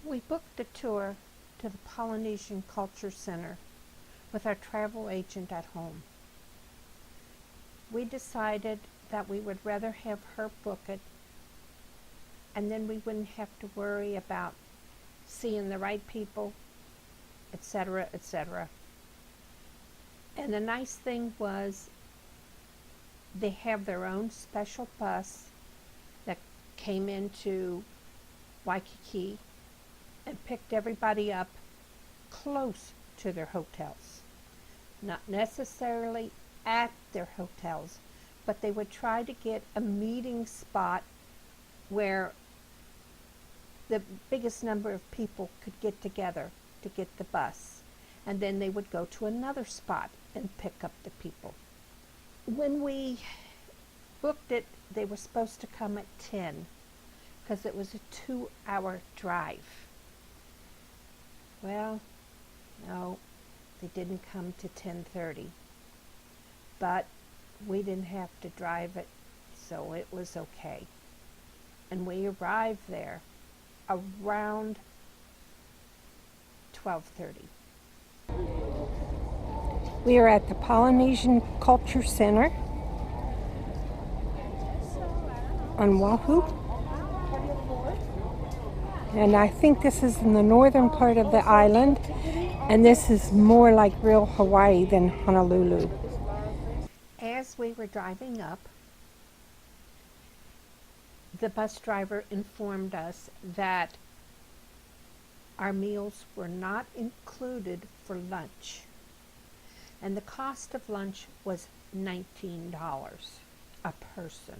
We booked a tour to the Polynesian Culture Center with our travel agent at home. We decided that we would rather have her book it, and then we wouldn't have to worry about seeing the right people, etc., etc. And the nice thing was they have their own special bus that came into Waikiki and picked everybody up close to their hotels. Not necessarily at their hotels, but they would try to get a meeting spot where the biggest number of people could get together to get the bus. And then they would go to another spot and pick up the people. When we booked it, they were supposed to come at 10 because it was a 2-hour drive. Well, no, they didn't come to 10:30. But we didn't have to drive it, so it was okay. And we arrived there around 12:30. We are at the Polynesian Culture Center on Oahu. And I think this is in the northern part of the island, and this is more like real Hawaii than Honolulu. As we were driving up, the bus driver informed us that our meals were not included for lunch, and the cost of lunch was $19 a person.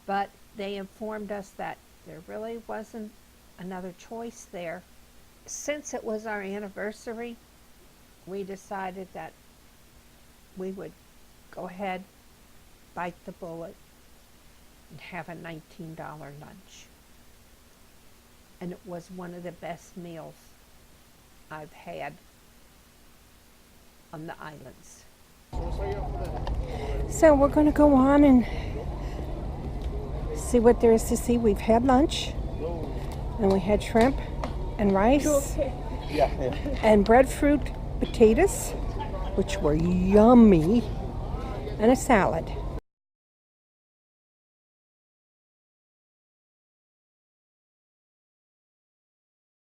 But they informed us that there really wasn't another choice there. Since it was our anniversary, we decided that we would go ahead, bite the bullet, and have a $19 lunch. And it was one of the best meals I've had on the islands. So we're going to go on and see what there is to see. We've had lunch, and we had shrimp and rice and breadfruit potatoes, which were yummy, and a salad.